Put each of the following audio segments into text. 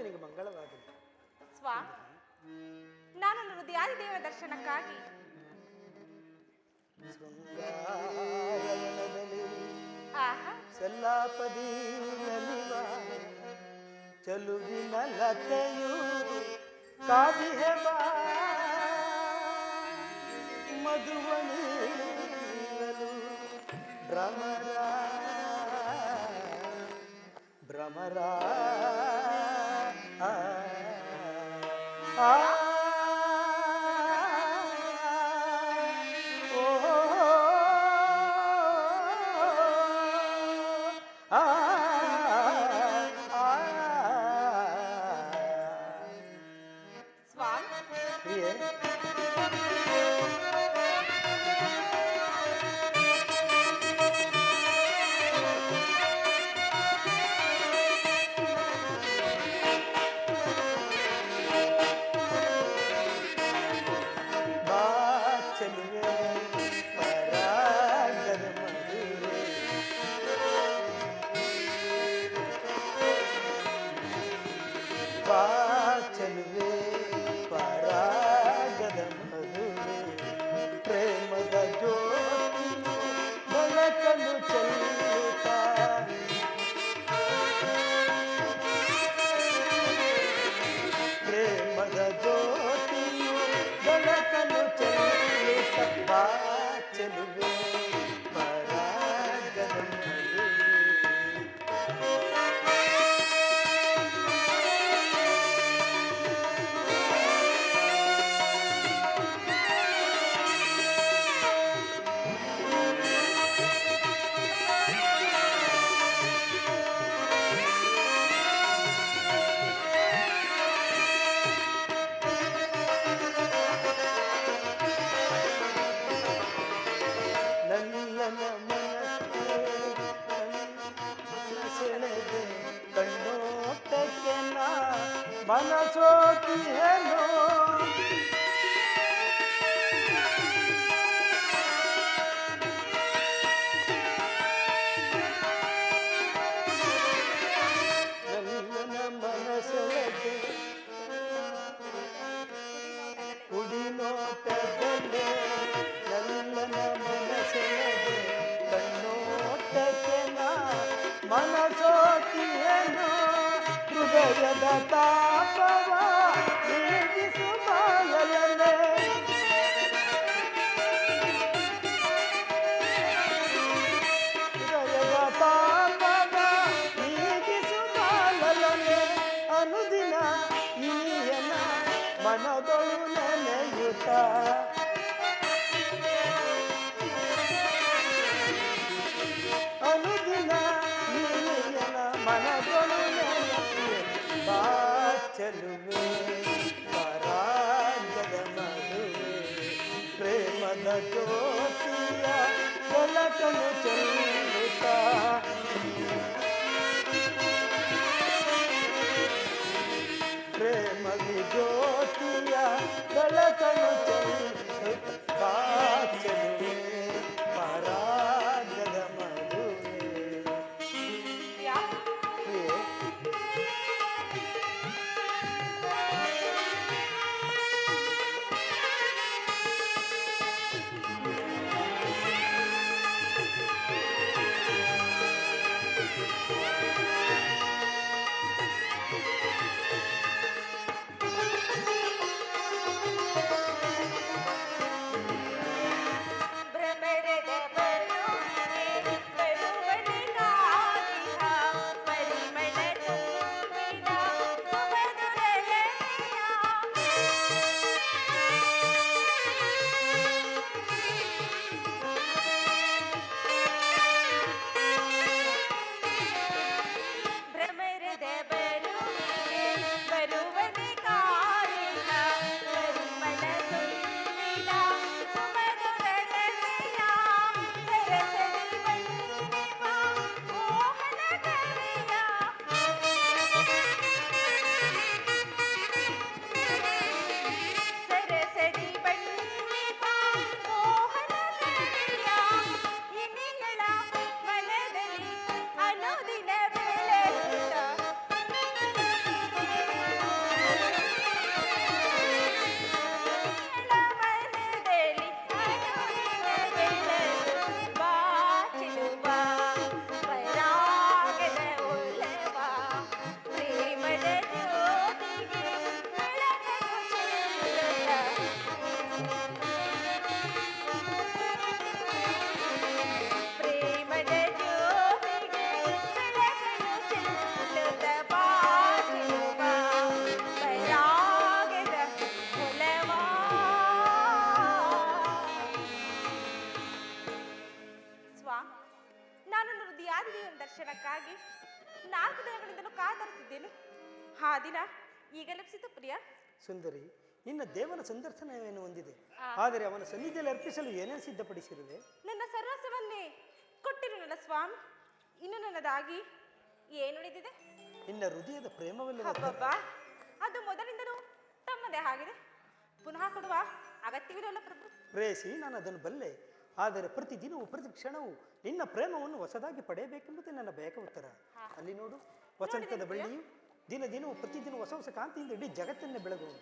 ನಿನಗೆ ಮಂಗಳವಾಗಲಿ. ಸ್ವಾಮಿ, ನಾನು ಹೃದಯಾದಿ ದೇವ ದರ್ಶನಕ್ಕಾಗಿ ಶೃಂಗಾರವನದಲ್ಲಿ ಆಹಾ ಸಲ್ಲಾಪದಿ ನಲಿವ ಚಲುವಿನ ಲತೆಯು ಕಾದಿಹೆ ಬಾ ಮಧುವನಿಯಲು ಭ್ರಮರ ಭ್ರಮರ ಆ ಆ ಚಲುವೆ ಪರಾಗದ ಮದುವೆ ಪ್ರೇಮದ ಜ್ಯೋತಿಯು ಬೆಳಕನ್ನು ಚೆಲ್ಲುತ್ತಾ ಪ್ರೇಮದ ಜ್ಯೋತಿಯು ಬೆಳಕನ್ನು ಚೆಲ್ಲುತ್ತಾ ಚೆಲುವೆ ಪರಾಗದ ಮದುವೆ ಕಣ್ಣೋಟಕ್ಕೆ ನಾ ಮನಸೋತಿಯೇನೋ ನನ್ನ ಮನಸೊಳಗೆ ಕುಡಿ ನೋಟದಲ್ಲೇ ನನ್ನ ಮನಸೊಳಗೆ ಕಣ್ಣೋಟಕ್ಕೆ ನಾ ಮನಸೋತಿಯೇನೋ ಹೃದಯದ ತಾಪವ ನೀಗಿಸುವಾಯಲನೆ ಹೃದಯದ ತಾಪವ ನೀಗಿಸುವಾಯಲನೆ ಅನುದಿನ ಇನಿಯನ ಮನದೊಳು ನೆನೆಯುತ್ತ ಅನುದಿನ ಇನಿಯನ ಮನದೊಳು ಬಾ ಚಲುವೆ ಪರಾಗದ ಮದುವೆ ಪ್ರೇಮದ ಜ್ಯೋತಿಯ ಬೆಳಕನ್ನು ಚೆಲ್ಲುತ್ತಾ ಪ್ರೇಮದ ಜ್ಯೋತಿಯ ಬೆಳಕನ್ನು ಚೆಲ್ಲುತ್ತಾ ಚಲುವೆ ಪರಾಗದ ಮದುವೆ ನಾನು ಹೃದಯಾದಿದೇವನ ದರ್ಶನಕ್ಕಾಗಿ 4 ದಿನಗಳಿಂದಲೂ ಕಾತರಿಸಿದ್ದೇನೆ. ಆ ದಿನ ಈಗ ಲಭಿಸಿತು ಪ್ರಿಯ. ಸುಂದರಿ, ನಿನ್ನ ದೇವನ ಸಂದರ್ಶನವೇನು ಹೊಂದಿದೆ, ಆದರೆ ಅವನ ಸನ್ನಿಧಿಯಲ್ಲಿ ಅರ್ಪಿಸಲು ಏನೇನು ಸಿದ್ಧಪಡಿಸಿರುವೆ? ನನ್ನ ಸರ್ವಸ್ವವನ್ನೇ ಕೊಟ್ಟಿರುವಲ್ಲ ಸ್ವಾಮಿ. ಇನ್ನು ನನ್ನದಾಗಿ ಏನುಳಿದಿದೆ? ನಿನ್ನ ಹೃದಯದ ಪ್ರೇಮವಲ್ಲ. ಹಬ್ಬಬ್ಬಾ, ಅದು ಮೊದಲಿಂದಲೂ ತಮ್ಮದೇ ಆಗಿದೆ. ಪುನಃ ಕೊಡುವ ಅಗತ್ಯವಿರಲ್ಲ ಪ್ರಭು. ಪ್ರೇಯಸಿ, ನಾನು ಅದನ್ನು ಬಲ್ಲೆ. ಆದರೆ ಪ್ರತಿದಿನವೂ ಪ್ರತಿ ಕ್ಷಣವೂ ನಿನ್ನ ಪ್ರೇಮವನ್ನು ಹೊಸದಾಗಿ ಪಡೆಯಬೇಕೆಂಬುದೇ ನನ್ನ ಬಯಕ ಉತ್ತರ. ಅಲ್ಲಿ ನೋಡು, ವಸಂತದ ಬಳ್ಳಿಯು ದಿನದಿನವೂ ಪ್ರತಿದಿನ ಹೊಸ ಹೊಸ ಕಾಂತಿಯಿಂದ ಇಡೀ ಜಗತ್ತನ್ನೇ ಬೆಳಗುವನು.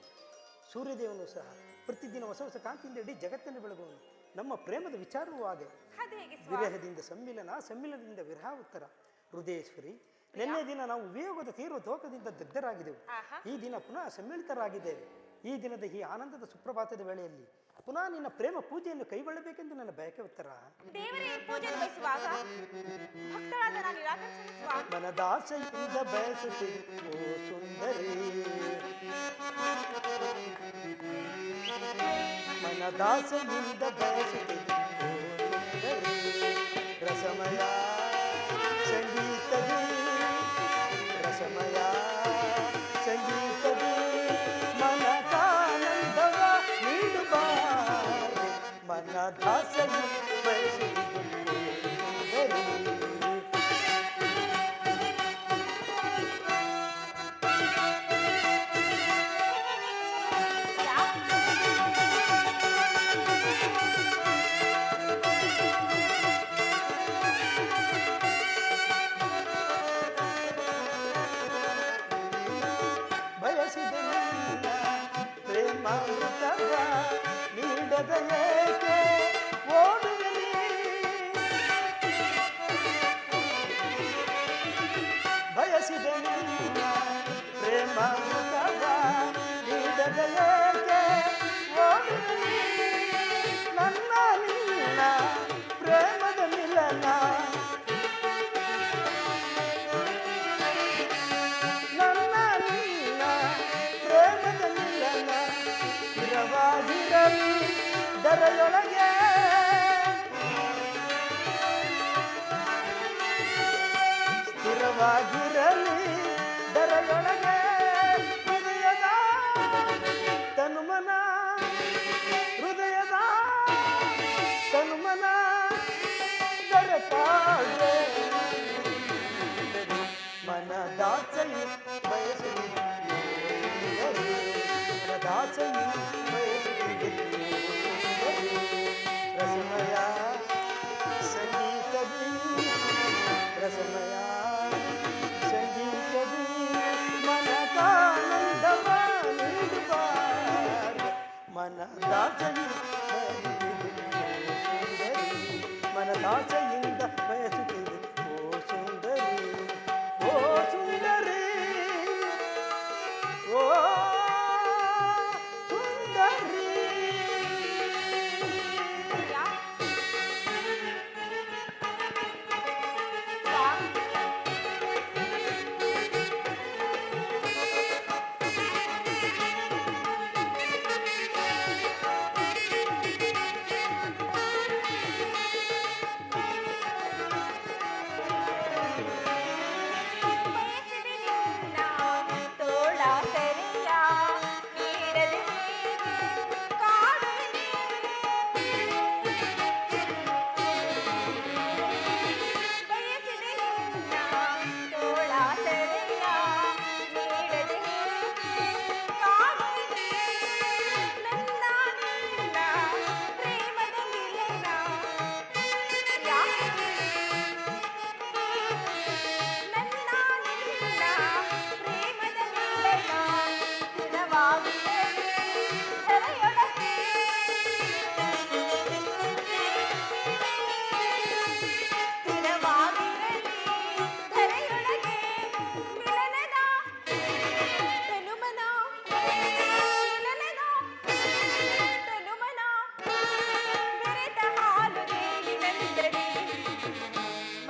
ಸೂರ್ಯದೇವನು ಸಹ ಪ್ರತಿದಿನ ಹೊಸ ಹೊಸ ಕಾಂತಿಯಿಂದ ಇಡೀ ಜಗತ್ತನ್ನೇ ಬೆಳಗುವನು. ನಮ್ಮ ಪ್ರೇಮದ ವಿಚಾರವೂ ಹಾಗೆ. ವಿರಹದಿಂದ ಸಮ್ಮಿಲನ, ಸಮ್ಮಿಲನದಿಂದ ವಿರಹ ಉತ್ತರ. ಹೃದಯೇಶ್ವರಿ, ನಿನ್ನೆ ದಿನ ನಾವು ವಿಯೋಗದ ತೀವ್ರ ತೋಕದಿಂದ ದಗ್ಧರಾಗಿದ್ದೆವು. ಈ ದಿನ ಪುನಃ ಸಮ್ಮಿಳಿತರಾಗಿದ್ದೇವೆ. ಈ ದಿನದ ಈ ಆನಂದದ ಸುಪ್ರಭಾತದ ವೇಳೆಯಲ್ಲಿ ಪುನಃ ನಿನ್ನ ಪ್ರೇಮ ಪೂಜೆಯನ್ನು ಕೈಗೊಳ್ಳಬೇಕೆಂದು ನನ್ನ ಬಯಕೆ ಉತ್ತರ. ಮನದಾಸೆಯಿಂದ ಬಯಸುತ್ತಿದ್ದು ಸುಂದರಿ, ಮನದಾಸೆಯಿಂದ ಬಯಸುತ್ತಿದ್ದು ಸುಂದರಿ, ರಸಮಯ ಸಂಗೀತದಿ, ರಸಮಯ ಸಂಗೀತದಿ ಮನದಾನಂದವ ನೀಡುಬಾರೆ, ಮನದಾಸೆಯಿಂದ ಬಯಸುತ್ತಿದ್ದು ಸುಂದರಿ. ಪ್ರೇಮಾಮೃತವ ನೀಡದ ಏಕೆ ಓಡುವೆನಿ, ಬಯಸಿದ ನಿನ್ನ ಪ್ರೇಮಾಮೃತವ ನೀಡದ ಏಕೆ ಓಡುವೆನಿ, ನನ್ನ ನಿನ್ನ ಪ್ರೇಮದ ಮಿಲನ, ನನ್ನ ನಿನ್ನ ಪ್ರೇಮದ ಮಿಲನ ಸ್ಥಿರವಾಗಿರಲಿ ದರೆಯೊಳಗೆ, ಸ್ಥಿರವಾಗಿರಲಿ ದರೆಯೊಳಗೆ, ಹೃದಯದ ತನುಮನ, ಹೃದಯದ ತನುಮನ ದರತಾಳೆ, ಮನದಾಸೆಯು ಬಯಸುತ್ತಿದ್ದು ಮನದಾಸೆಯು ಬಯಸುತ್ತಿದ್ದು ರಸಮಯ ಸಂಗೀತದಿ, ರಸಮಯ ಸಂಗೀತದಿ ಮನದಾನಂದವ ನೀಡುಬಾರೆ, ಮನದಾಸೆಯು ಮನದಾಸೆಯಿಂದ ಬಯಸುತ್ತಿದೆ ಓ ಸುಂದರಿ, ಓ ಸುಂದರಿ, ಓ ಸುಂದರಿ.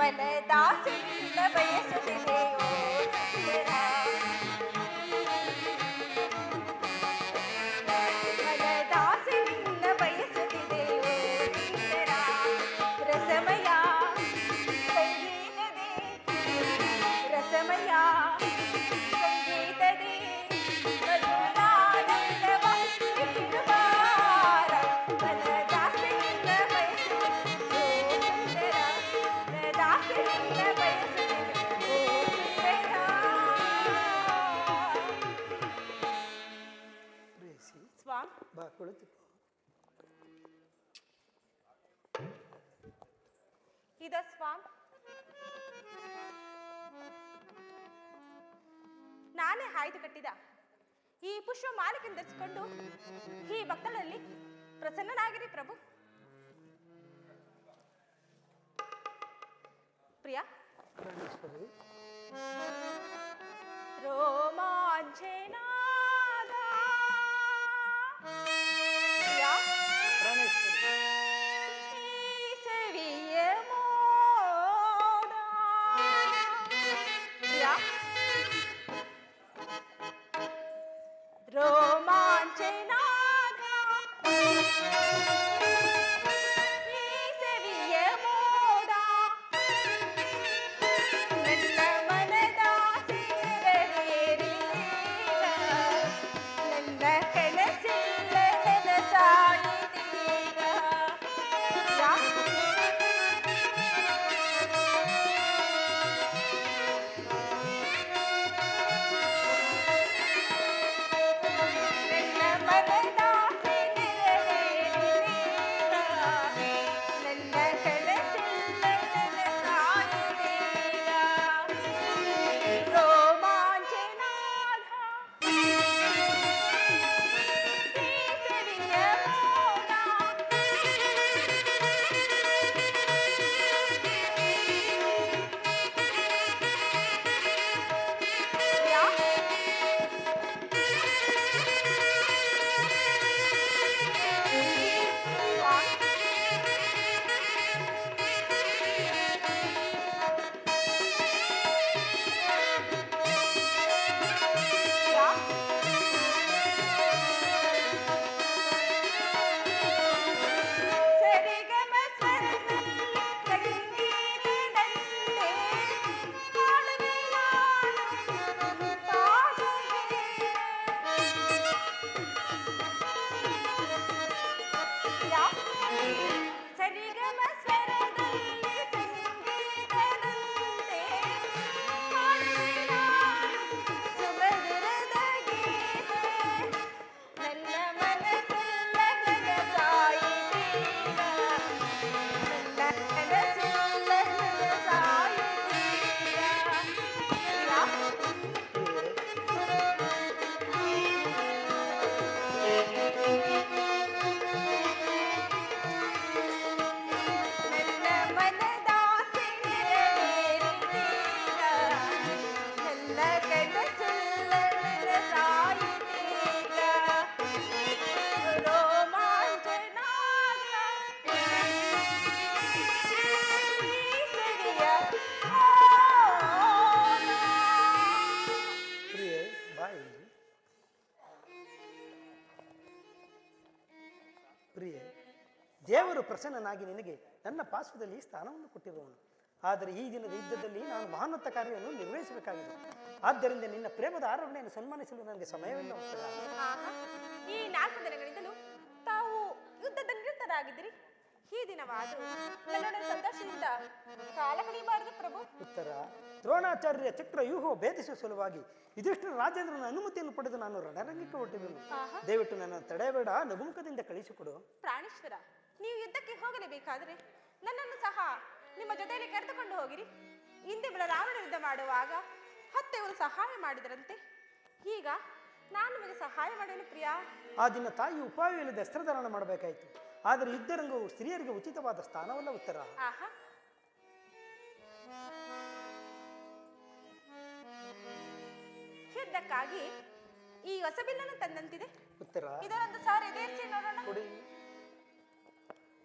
ಮನದಾಸೆಯಿಂದ ಬಯಸುತ್ತಿದೆ ಓ ಸುಂದರ, ಮನದಾಸೆಯಿಂದ ಬಯಸುತ್ತಿದೆ ಓ ಸುಂದರ, ರಸಮಯ ಸ್ವಾಮಿ. ನಾನೇ ಆಯ್ದು ಕಟ್ಟಿದ ಈ ಪುಷ್ಪ ಮಾಲಿಕೆ ಧರಿಸಿಕೊಂಡು ಈ ಭಕ್ತಳಲ್ಲಿ ಪ್ರಸನ್ನನಾಗಿರಿ ಪ್ರಭು. ಪ್ರಿಯ ಪ್ರಾಣೇಶ್ವರಿ, ರೋಮಾಂಚನಾದ ಪ್ರಿಯ, ಪ್ರಾಣೇಶ್ವರಿ, ಈ ಸವಿಯ ಮೋದ ಪ್ರಿಯ, ರೋಮಾಂಚನಾದ ಈ ಸವಿಯ ಮೋದ ನನ್ನ ಮನದ ಸೇರಲೇರಿ ನನ್ನ ಕನಸಿಲ್ಲ ನನಸಾಯಿತೀಗ. ನನ್ನ ಮನದ ಸೇರಲೇರಿ ನನ್ನ ಕನಸಿಲ್ಲ ನನಸಾಯಿತೀಗ. ರೋಮಾಂಚನಾದ ಈ ಸವಿಯ ಮೋಡ ಸರಿಗಮ ಸ್ವರದಲ್ಲಿ ಸಂಗೀತದಂತೆ ಹಾಡುವೆ ನಾನು ಪಾಡುವೆ. ಸರಿಗಮ ಸ್ವರದಲ್ಲಿ ಸಂಗೀತದಂತೆ ಹಾಡುವೆ ನಾನು ಸುಮಧುರದ ಗೀತೆ. ನನ್ನ ಮನಸ್ಸೆಲ್ಲ ನನಸಾಯಿತೀಗ. ನನ್ನ ಕನಸೆಲ್ಲ ನನಸಾಯಿತೀಗ. ನನ್ನ ಮನದಾಸೆ ನೆರವೇರಿತೀಗ. ನನ್ನ ಕನಸೆಲ್ಲ ನನಸಾಯಿತೀಗ. ರೋಮಾಂಚನಾದ ಈ ಸವಿಯ ಮೋಡ. ಪ್ರಿಯೆ, ಬಾಯಿ. ಪ್ರಿಯೆ, ದೇವರು ಪ್ರಸನ್ನನಾಗಿ ನಿನಗೆ ನನ್ನ ಪಾರ್ಶ್ವದಲ್ಲಿ ಸ್ಥಾನವನ್ನು ಕೊಟ್ಟಿರುವನು. ಆದರೆ ಈ ದಿನದ ಯುದ್ಧದಲ್ಲಿ ನಾನು ಮಹಾನ್ನತ ಕಾರ್ಯವನ್ನು ನಿರ್ವಹಿಸಬೇಕಾಗಿದೆ. ಆದ್ದರಿಂದ ನಿನ್ನ ಪ್ರೇಮದ ಆರೋಹಣೆಯನ್ನು ಸನ್ಮಾನಿಸಲು ನನಗೆ ಸಮಯವಿಲ್ಲ ಉತ್ತರ. ಆಹಾ, ಈ 4 ದಿನಗಳಿಂದಲೂ ತಾವು ಯುದ್ಧದಲ್ಲಿ ನಿರತರಾಗಿದ್ದೀರಿ. ಈ ದಿನವಾದರೂ ನನ್ನೊಡನೆ ಸಂತೋಷದಿಂದ ಕಾಲ ಕಳೆಯಬಾರದು ಪ್ರಭು. ಉತ್ತರ, ದ್ರೋಣಾಚಾರ್ಯ ಚಕ್ರ ವ್ಯೂಹ ಭೇದಿಸುವ ಸಲುವಾಗಿ ಇದಿಷ್ಟು ರಾಜೇಂದ್ರನ ಅನುಮತಿಯನ್ನು ಪಡೆದು ನಾನು ರಣರಂಗಕ್ಕೆ ಹೊರಟಿರುವೆನು. ಆಹಾ. ದಯವಿಟ್ಟು ನನ್ನ ತಡೆಯಬೇಡ, ನಗುಮುಖದಿಂದ ಕಳಿಸಿಕೊಡು. ಪ್ರಾಣೇಶ್ವರ, ನೀವು ಯುದ್ಧಕ್ಕೆ ಹೋಗಲೇಬೇಕಾದರೆ ನನ್ನನ್ನು ಸಹ ನಿಮ್ಮ ಜೊತೆಯಲ್ಲಿ ಕರೆದುಕೊಂಡು ಹೋಗಿರಿ. ಹಿಂದೆ ಬಲರಾಮನ ಯುದ್ಧ ಮಾಡುವಾಗ ಹತ್ತೆಯವರು ಸಹಾಯ ಮಾಡಿದರಂತೆ. ಈಗ ನಾನು ನಿಮಗೆ ಸಹಾಯ ಮಾಡೇನು ಪ್ರಿಯ. ಆ ದಿನ ತಾಯಿ ಉಪಾಯವಿಲ್ಲದೆ ಅಸ್ತ್ರಧಾರಣ ಮಾಡಬೇಕಾಯಿತು. ಆದರೆ ಯುದ್ಧರಂಗವು ಸ್ತ್ರೀಯರಿಗೆ ಉಚಿತವಾದ ಸ್ಥಾನವಲ್ಲ ಉತ್ತರ. ಆಹಾ, ಯುದ್ಧಕ್ಕಾಗಿ ಈ ಹೊಸ ಬಿಲ್ಲನ್ನು ತಂದಂತಿದೆ. ಉತ್ತರ, ಇದರೊಂದು ಸಾರಿ ಇದೇರಿಸಿ ನೋಡೋಣ. ಕೊಡಿ.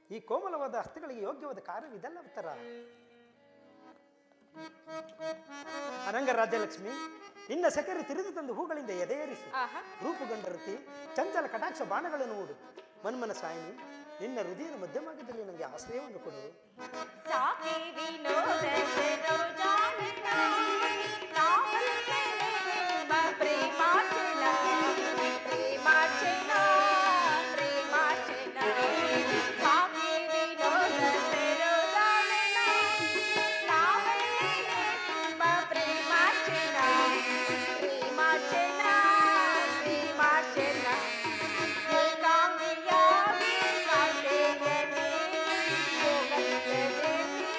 ಈ ಕೋಮಲವಾದ ಹಸ್ತಗಳಿಗೆ ಯೋಗ್ಯವಾದ ಕಾರ್ಯವಿದಲ್ಲ ಉತ್ತರ. ಅನಂಗ ರಾಜ್ಯಲಕ್ಷ್ಮಿ, ನಿನ್ನ ಸೆಕೆರೆ ತಿರಿದು ತಂದು ಹೂಗಳಿಂದ ಎದೆಯೇರಿಸು. ಆಹಾ, ರೂಪುಗಂಡರತಿ ಚಂಚಲ ಕಟಾಕ್ಷ ಬಾಣಗಳನ್ನು ಓಡು. ಮನ್ಮನ ಸಾಯಿನಿ, ನಿನ್ನ ಹೃದಯದ ಮಧ್ಯಮಾರ್ಗದಲ್ಲಿ ನನಗೆ ಆಶ್ರಯವನ್ನು ಕೊಡು. ಸಾಕಿ ವಿನೋದ ಸರೋಜಾನನ, ನಾವಲ್ಲೇ ನಿಮ್ಮ ಪ್ರೇಮಾರ್ಚನ, ಪ್ರೇಮಾರ್ಚನ, ಪ್ರೇಮಾರ್ಚನ. ಸಾಕಿ ವಿನೋದ ಸರೋಜಾನನ, ನಾವಲ್ಲೇ ನಿಮ್ಮ ಪ್ರೇಮಾರ್ಚನ, ಪ್ರೇಮಾರ್ಚನ, ಪ್ರೇಮಾರ್ಚನ. ಏಕಾಂಗಿಯಾಗಿ ಕಾಂತೆಯನೇ ಯೋಗಕ್ಕೆ ದೇವಿ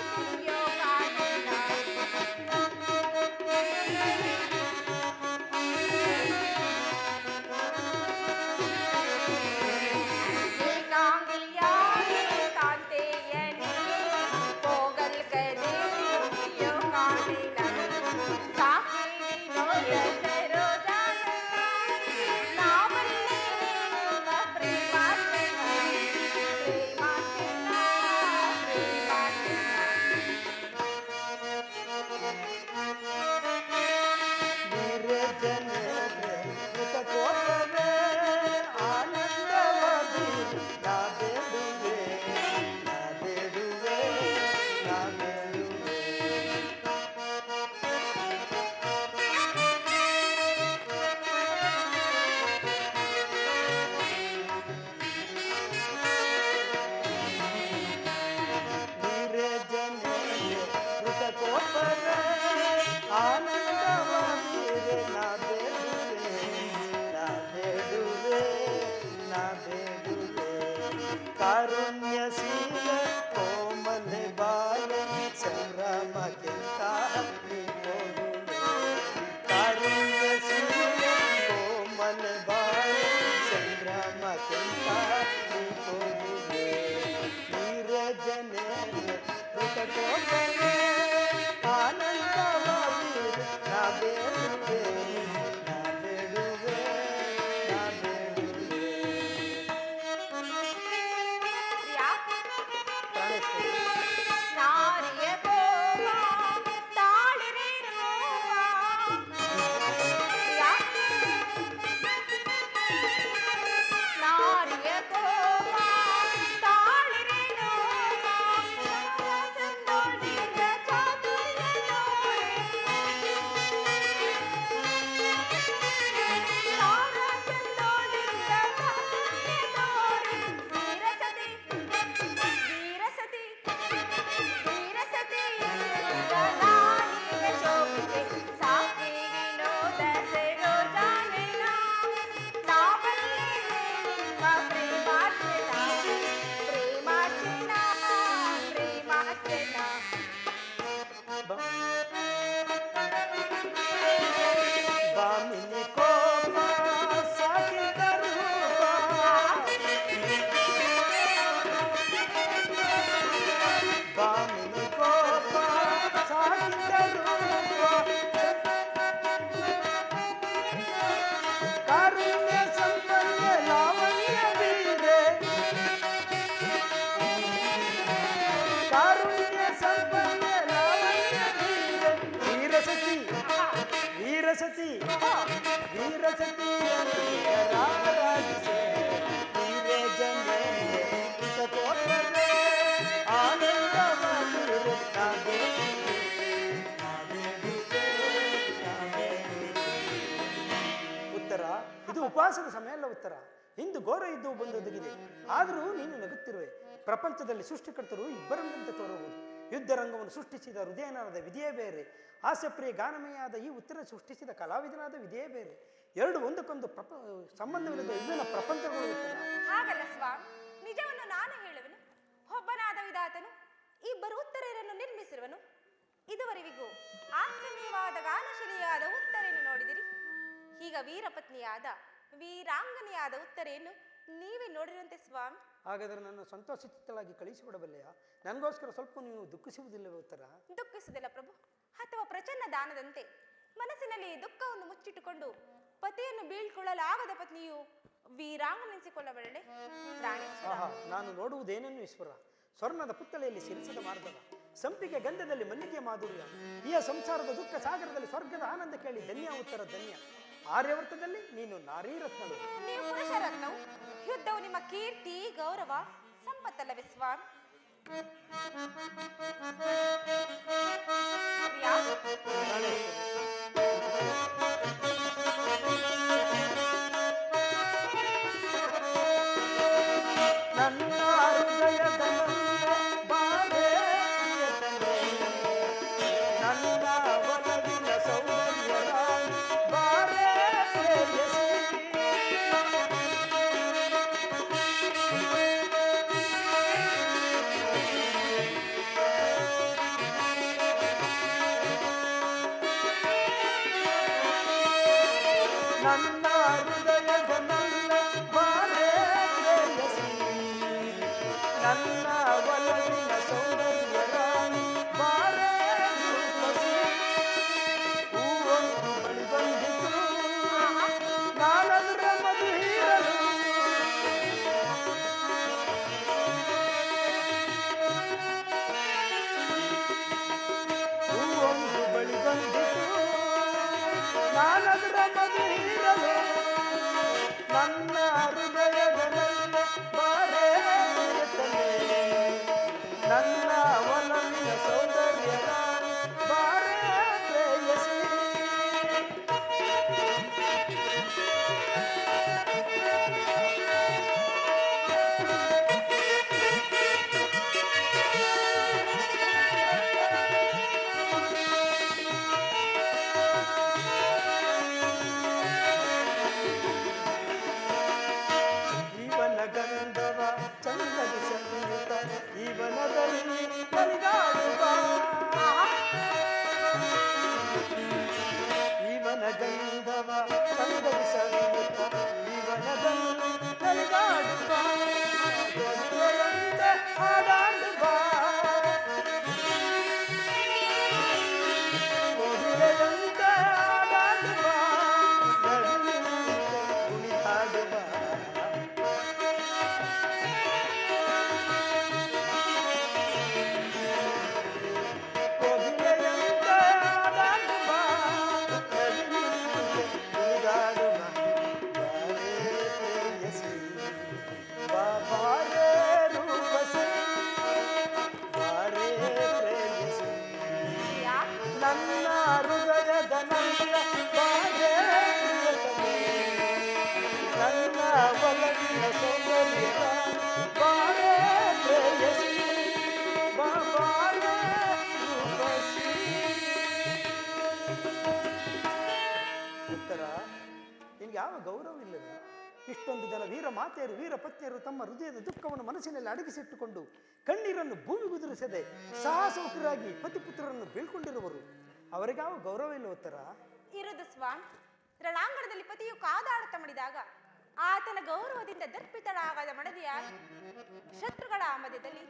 ಕಾರುಣ್ಯಶೀಲ ಕೋಮಲ ಬಾಲ ಸಂಭ್ರಮಕ್ಕೆ ತಾಪಿ ಕೊಡುವೆ ಕಾರುಣ್ಯಶೀಲ ಕೋಮಲ ಬಾಲ ಸಂಭ್ರಮಕ್ಕೆ ತಾಪಿ ಕೊಡುವೆ ನೀರಜನೆ ಮೃತಕೋಪನೆ ಆನಂದವಾಗಿ ನಾ ಬೇಡುವೆ ನಾ ಬೇಡುವೆ ನಾ ಬೇಡುವೆ ಪ್ರಾಣೇಶ್ವರಿ ನಾರಿಯ ಕೋವ ತಾಳಿರೆ ನೋವ ನಾರಿಯ ಕೋವ ತಾಳಿರೆ ನೋವ ಸಂದೋಳಿಯ ಚಾತುರ್ಯ ನೋರೆ ನಾರ ಸಂದೋಳಿಯ ಚಾತುರ್ಯ ನೋರೆ ವೀರಸತಿ ವೀರಸತಿ ವೀರಸತಿ ರಾಣಿಯ ಶೋಭೆ ಸಾಕಿ ವಿನೋದ ಸರೋಜಾನನ ನಾವಲ್ಲೇ ನಿಮ್ಮ ಪ್ರೇಮಾರ್ಚನ ಪ್ರೇಮಾರ್ಚನ ಪ್ರೇಮಾರ್ಚನ ಬಾಮಿನಿ ಕೋಪ ಸಾಗಿದ ರೂಪ ಬಾಮಿನಿ ಕೋಪ ಸಾಗಿದ ರೂಪ ಕಾರುಣ್ಯ ಸಂಪನ್ನ ಲಾವಣ್ಯ ವೀರೆ ಕಾರುಣ್ಯ ಸಂಪನ್ನ ಲಾವಣ್ಯ ವೀರೆ ವೀರಸತಿ ವೀರಸತಿ ವೀರಸತಿ ರಾಮರಾಜಿಸೆ ವೀರೆ ಜನೆ ಕೋಪನೆ ಆನಂದ ಉತ್ತರ ಇದು ಉಪವಾಸದ ಸಮಯ ಅಲ್ಲ ಉತ್ತರ ಇಂದು ಘೋರ ಯುದ್ಧವು ಬಂದೊದಗಿದೆ ಆದರೂ ನೀನು ನಗುತ್ತಿರುವೆ ಪ್ರಪಂಚದಲ್ಲಿ ಸೃಷ್ಟಿಕರ್ತರು ಇಬ್ಬರನ್ನಂತೆ ತೋರಬಹುದು ಯುದ್ಧ ರಂಗವನ್ನು ಸೃಷ್ಟಿಸಿದ ಹೃದಯನಾದ ವಿಧಿಯೇ ಬೇರೆ ಹಾಸ್ಯಪ್ರಿಯ ಗಾನಮಯಾದ ಈ ಉತ್ತರ ಸೃಷ್ಟಿಸಿದ ಕಲಾವಿದನಾದ ವಿಧಿಯೇ ಬೇರೆ ಎರಡು ಒಂದಕ್ಕೊಂದು ಸಂಬಂಧವಿಲ್ಲದ ವಿಭಿನ್ನ ಪ್ರಪಂಚಗಳು ಉತ್ತರ ಹಾಗಲ್ಲ ಸ್ವಾಮಿ ನಿಜವನ್ನು ನಾನು ಹೇಳುವೆನು ಒಬ್ಬನಾದ ವಿಧಾತನು ಇಬ್ಬರು ಉತ್ತರೆಯರನ್ನು ನಿರ್ಮಿಸಿರುವನು ಇದುವರೆವಿಗೂ ಆಶ್ಚರ್ಯವಾದ ಗಾನಶಿಲೆಯಾದ ಉತ್ತರೆಯನ್ನು ನೋಡಿದಿರಿ ಈಗ ವೀರಪತ್ನಿಯಾದ ವೀರಾಂಗನೆಯಾದ ಉತ್ತರೆಯನ್ನು ನೀವೇ ನೋಡಿರಂತೆ ಸ್ವಾಮಿ ಹಾಗಾದರೆ ನನ್ನ ಸಂತೋಷಿತಳಾಗಿ ಕಳಿಸಿಕೊಡಬಲ್ಲೆಯಾ ನನಗೋಸ್ಕರ ಸ್ವಲ್ಪ ನೀವು ದುಃಖಿಸುವುದಿಲ್ಲವೇ ಉತ್ತರ ದುಃಖಿಸುವುದಿಲ್ಲ ಪ್ರಭು ಅಥವಾ ಪ್ರಚಂಡ ದಾನದಂತೆ ಮನಸ್ಸಿನಲ್ಲಿ ದುಃಖವನ್ನು ಮುಚ್ಚಿಟ್ಟುಕೊಂಡು ಪತಿಯನ್ನು ಬೀಳ್ಕೊಳ್ಳಲಾಗದ ಪತ್ನಿಯು ವೀರಾಂಗನೆನಿಸಿಕೊಳ್ಳಬಲ್ಲೆ ಪ್ರಾಣೇಶ್ವರ ಆಹಾ ನಾನು ನೋಡುವುದೇನನ್ನು ಈಶ್ವರ ಸ್ವರ್ಣದ ಪುತ್ತಳೆಯಲ್ಲಿ ಸಿರಿಸದ ಮಾರ್ಗವ ಸಂಪಿಗೆ ಗಂಧದಲ್ಲಿ ಮಲ್ಲಿಗೆ ಮಾಧುರ್ಯ ಈ ಸಂಸಾರದ ದುಃಖ ಸಾಗರದಲ್ಲಿ ಸ್ವರ್ಗದ ಆನಂದ ಕೇಳಿ ಧನ್ಯ ಉತ್ತರ ಧನ್ಯ ಆರ್ಯವರ್ತದಲ್ಲಿ ನೀನು ನಾರೀ ರತ್ನಳು ನೀವು ಪುರುಷರತ್ನವು ಯುದ್ಧವು ನಿಮ್ಮ ಕೀರ್ತಿ ಗೌರವ ಸಂಪತ್ತಲ್ಲವೇ ಸ್ವಾಮಿ ನನ್ನ ಹೃದಯದ ಬಾರೆ ನನ್ನ ಒಲವಿನ ಸೌಂದರ್ಯ ಬಾರೆ ನನ್ನ ಹೃದಯದ ಬಾರೆ ನನ್ನ ಒಲವಿನ ಸೌಂದರ್ಯ ರಾಣಿ ಬಾರೆ ರೂಪಸಿ ನನ್ನ ಹೃದಯದ ನನ್ನ ಬಾರೆ ಪ್ರಿಯತಮೆ, ನನ್ನ ಒಲವಿನ ಸೌಂದರ್ಯ ಬಾರೆ ಪ್ರೇಯಸಿ, ಬಾರೆ ರೂಪಸಿ. ಉತ್ತರ, ನಿನ್ಗೆ ಯಾವ ಗೌರವವಿಲ್ಲವೇ? ಇಷ್ಟೊಂದು ಜನ ವೀರ ಮಾತೆಯರು ವೀರ ಪತ್ನಿಯರು ತಮ್ಮ ಹೃದಯದ ದುಃಖವನ್ನು ಮನಸ್ಸಿನಲ್ಲಿ ಅಡಗಿಸಿಟ್ಟುಕೊಂಡು ಕಣ್ಣೀರನ್ನು ಭೂಮಿಗುದುರಿಸದೆ ಸಾಹಸೌಕರಾಗಿ ಪತಿಪುತ್ರರನ್ನು ಬೀಳ್ಕೊಂಡಿರುವರು. ಅವರಿಗಾವ ಗೌರವ ಇಲ್ಲ ಉತ್ತರ? ಇರುವುದು ಸ್ವಾಮಿ. ರಣಾಂಗಣದಲ್ಲಿ ಪತಿಯು ಕಾದಾಡುತ್ತಾ ಮಡಿದಾಗ ಆತನ ಗೌರವದಿಂದ ದರ್ಪಿತಳಾಗದ ಮಡದಿಯಾಗಿ ಶತ್ರುಗಳ ಮಧ್ಯದಲ್ಲಿ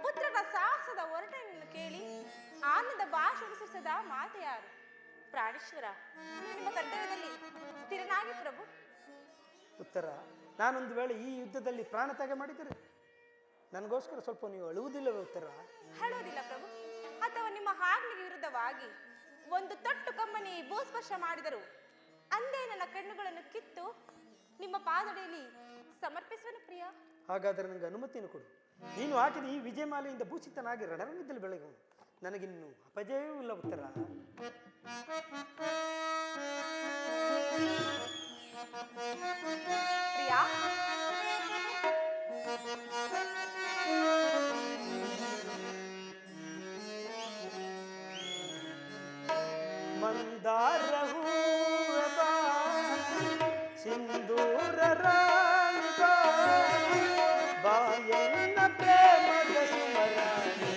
ಪುತ್ರನ ಸಾಹಸದ ಒರಟನ್ನು ಕೇಳಿ ಆನಂದ ಭಾಷಣಿಸಿದ ಮಾತೆಯಾರು? ಪ್ರಾಣೇಶ್ವರ, ನಿಮ್ಮ ಕರ್ತವ್ಯದಲ್ಲಿ ಸ್ಥಿರನಾಗಿ ಪ್ರಭು. ಉತ್ತರ, ನಾನೊಂದು ವೇಳೆ ಈ ಯುದ್ಧದಲ್ಲಿ ಪ್ರಾಣ ತ್ಯಾಗ ಮಾಡಿದರೆ ನನಗೋಸ್ಕರ ಸ್ವಲ್ಪ ನೀವು ಅಳುವುದಿಲ್ಲವೇ ಉತ್ತರ? ಹೇಳುವುದಿಲ್ಲ ಪ್ರಭು. ಅಥವಾ ನಿಮ್ಮ ಆಜ್ಞೆಗೆ ವಿರುದ್ಧವಾಗಿ ಒಂದು ತೊಟ್ಟು ಕಮ್ಮನಿ ಭೂಸ್ಪರ್ಶ ಮಾಡಿದರು ಅಂದೇ ನನ್ನ ಕಣ್ಣುಗಳನ್ನು ಕಿತ್ತು ನಿಮ್ಮ ಪಾದಡಿಯಲ್ಲಿ ಸಮರ್ಪಿಸುವನು ಪ್ರಿಯ. ಹಾಗಾದರೆ ನನಗೆ ಅನುಮತಿಯನ್ನು ಕೊಡು. ನೀನು ಹಾಕಿದ ಈ ವಿಜಯಮಾಲೆಯಿಂದ ಭೂಷಿತನಾಗಿ ರಣರಂಗದಲ್ಲಿ ಬೆಳಗು. ನನಗಿನ್ನು ಅಪಜಯವೂ ಇಲ್ಲ ಉತ್ತರ. ಪ್ರಿಯಾ, ಮಂದಾರ ಹೂವ ಸಿಂಧೂರ ರಾಣಿ ಬಾಯನ್ನ ಪ್ರೇಮದ ಸುಮರಾಣಿ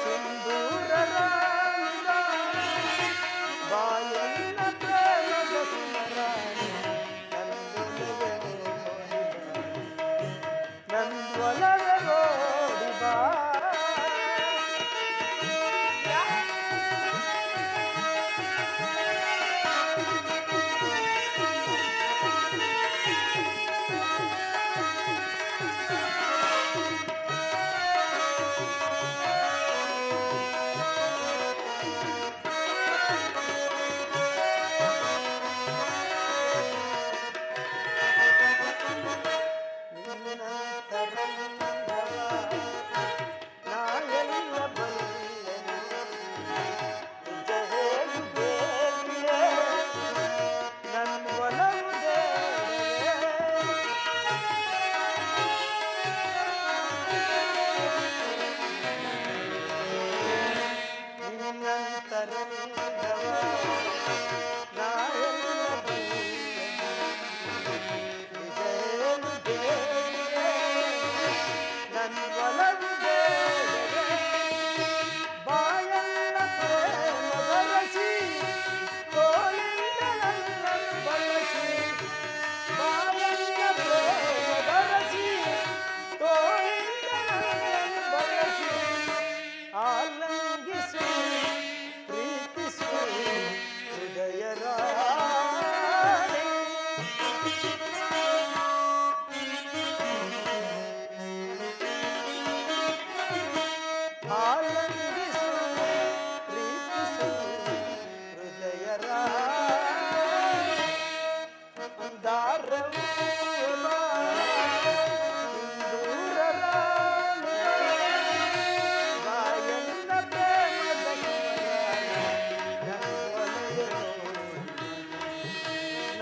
ಸಿಂಧೂರ ಬಾಯನ್ನ ಪ್ರೇಮ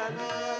ದಾನ